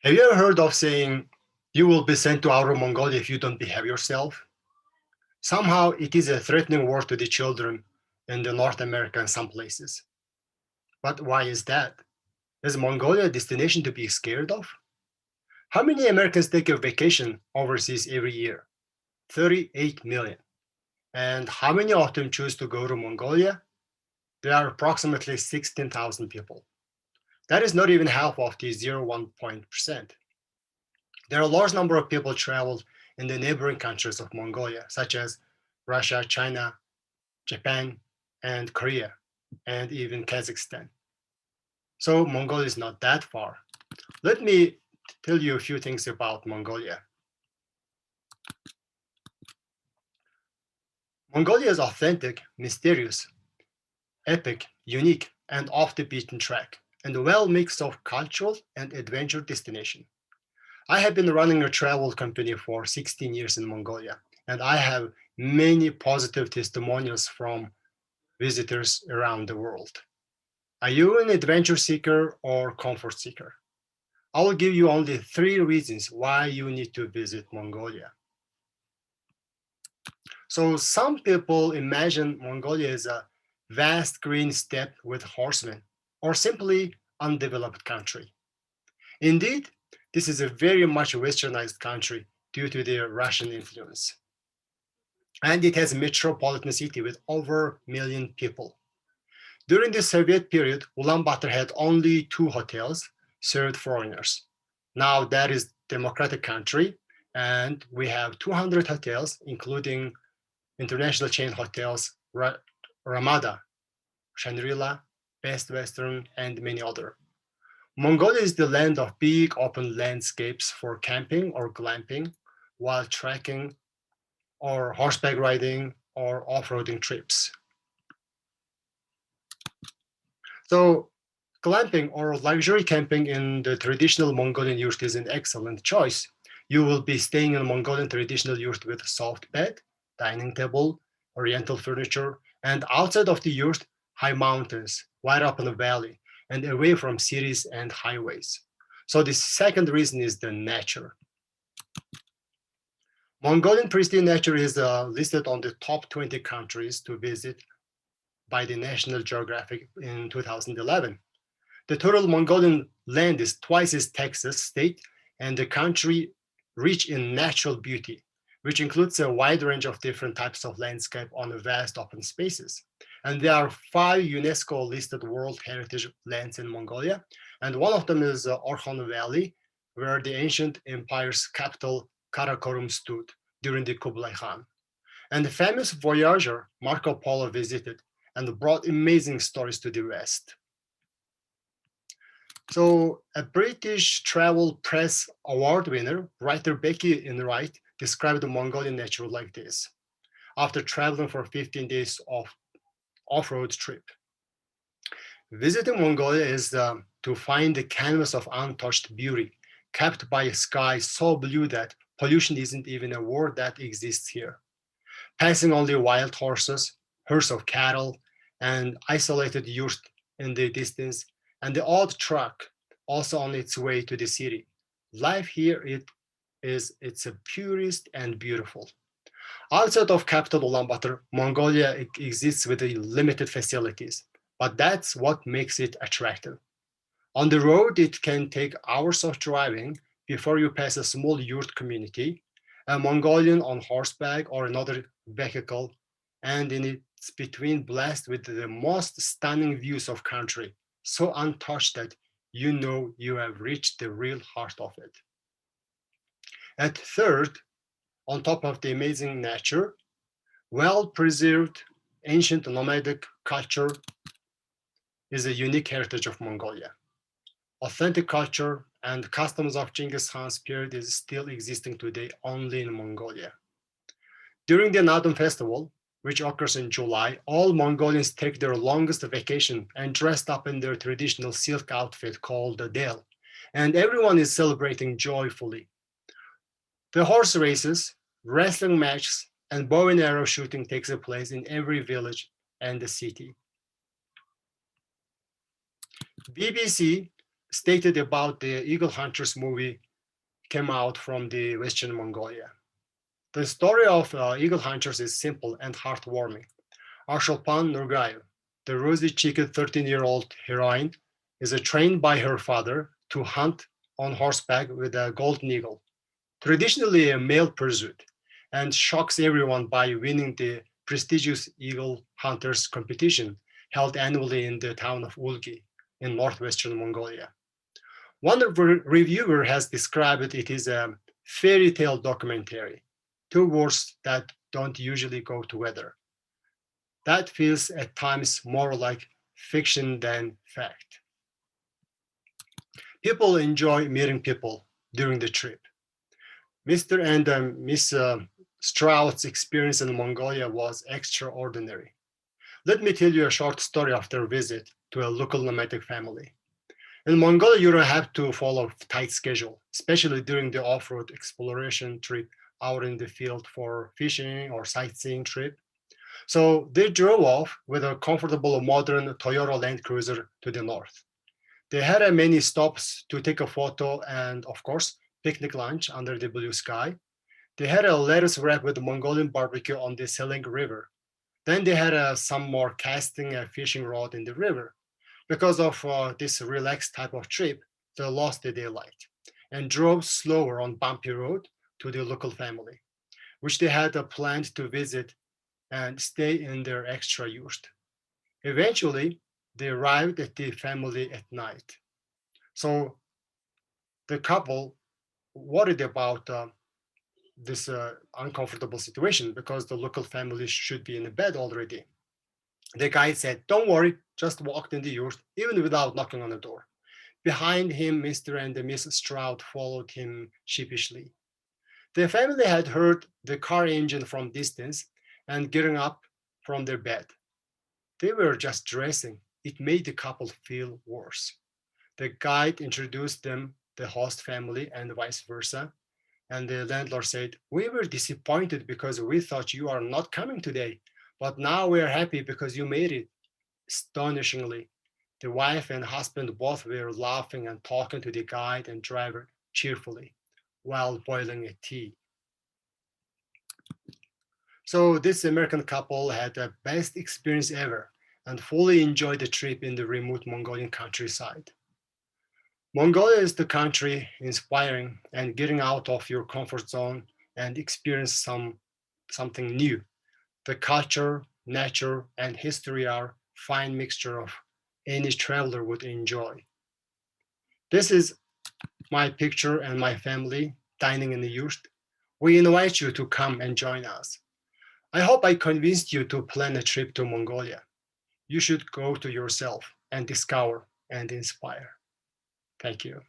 Have you ever heard of saying, you will be sent to outer Mongolia if you don't behave yourself? Somehow it is a threatening word to the children in the North America and some places. But why is that? Is Mongolia a destination to be scared of? How many Americans take a vacation overseas every year? 38 million. And how many of them choose to go to Mongolia? There are approximately 16,000 people. That is not even half of the 0.1%. There are a large number of people traveled in the neighboring countries of Mongolia, such as Russia, China, Japan, and Korea, and even Kazakhstan. So Mongolia is not that far. Let me tell you a few things about Mongolia. Mongolia is authentic, mysterious, epic, unique, and off the beaten track, and a well mix of cultural and adventure destination. I have been running a travel company for 16 years in Mongolia, and I have many positive testimonials from visitors around the world. Are you an adventure seeker or comfort seeker? I will give you only 3 reasons why you need to visit Mongolia. So some people imagine Mongolia as a vast green steppe with horsemen, or simply undeveloped country. Indeed, this is a very much westernized country due to the Russian influence. And it has a metropolitan city with over a million people. During the Soviet period, Ulaanbaatar had only 2 hotels served foreigners. Now that is democratic country, and we have 200 hotels, including international chain hotels, Ramada, Shangri-La, Best Western, and many other. Mongolia is the land of big open landscapes for camping or glamping, while trekking or horseback riding or off-roading trips. So glamping or luxury camping in the traditional Mongolian yurt is an excellent choice. You will be staying in a Mongolian traditional yurt with a soft bed, dining table, oriental furniture, and outside of the yurt, high mountains, right up in the valley, and away from cities and highways. So the second reason is the nature. Mongolian pristine nature is listed on the top 20 countries to visit by the National Geographic in 2011. The total Mongolian land is twice as Texas state, and the country rich in natural beauty, which includes a wide range of different types of landscape on vast open spaces. And there are 5 UNESCO listed World Heritage lands in Mongolia, and one of them is Orkhon Valley, where the ancient empire's capital Karakorum stood during the Kublai Khan. And the famous voyager Marco Polo visited and brought amazing stories to the West. So a British Travel Press Award winner, writer Becky Enright, described the Mongolian nature like this. After traveling for 15 days of off-road trip, visiting Mongolia is to find the canvas of untouched beauty, capped by a sky so blue that pollution isn't even a word that exists here. Passing only wild horses, herds of cattle, and isolated yurts in the distance, and the odd truck also on its way to the city. Life here it's a purest and beautiful. Outside of capital Ulaanbaatar, Mongolia exists with limited facilities, but that's what makes it attractive. On the road, it can take hours of driving before you pass a small yurt community, a Mongolian on horseback or another vehicle, and in its between blessed with the most stunning views of country, so untouched that you know you have reached the real heart of it. At third, on top of the amazing nature, well-preserved ancient nomadic culture is a unique heritage of Mongolia. Authentic culture and customs of Genghis Khan's period is still existing today only in Mongolia. During the Nadam festival, which occurs in July, all Mongolians take their longest vacation and dressed up in their traditional silk outfit called the del, and everyone is celebrating joyfully. The horse races, wrestling matches, and bow and arrow shooting takes place in every village and the city. BBC stated about the Eagle Hunters movie came out from the Western Mongolia. The story of Eagle Hunters is simple and heartwarming. Arshulpan Nurgaev, the rosy-cheeked 13-year-old heroine, is trained by her father to hunt on horseback with a golden eagle, traditionally a male pursuit, and shocks everyone by winning the prestigious eagle hunters competition held annually in the town of Ulgi in northwestern Mongolia. One reviewer has described it as a fairy tale documentary, two words that don't usually go together. That feels at times more like fiction than fact. People enjoy meeting people during the trip. Mr. and Miss Strout's experience in Mongolia was extraordinary. Let me tell you a short story of their visit to a local nomadic family. In Mongolia, you don't have to follow a tight schedule, especially during the off-road exploration trip out in the field for fishing or sightseeing trip. So they drove off with a comfortable modern Toyota Land Cruiser to the north. They had many stops to take a photo and, of course, picnic lunch under the blue sky. They had a lettuce wrap with Mongolian barbecue on the Seleng River. Then they had some more casting a fishing rod in the river. Because of this relaxed type of trip, they lost the daylight and drove slower on bumpy road to the local family, which they had planned to visit and stay in their extra yurt. Eventually, they arrived at the family at night. So the couple worried about this uncomfortable situation because the local family should be in bed already. The guide said, "Don't worry, just walked in the yurt, even without knocking on the door." Behind him, Mr. and Miss Stroud followed him sheepishly. The family had heard the car engine from distance and getting up from their bed. They were just dressing. It made the couple feel worse. The guide introduced them the host family and vice versa. And the landlord said, "We were disappointed because we thought you are not coming today, but now we are happy because you made it." Astonishingly, the wife and husband both were laughing and talking to the guide and driver cheerfully while boiling a tea. So this American couple had the best experience ever and fully enjoyed the trip in the remote Mongolian countryside. Mongolia is the country inspiring and getting out of your comfort zone and experience something new. The culture, nature, and history are fine mixture of any traveler would enjoy. This is my picture and my family dining in the yurt. We invite you to come and join us. I hope I convinced you to plan a trip to Mongolia. You should go to yourself and discover and inspire. Thank you.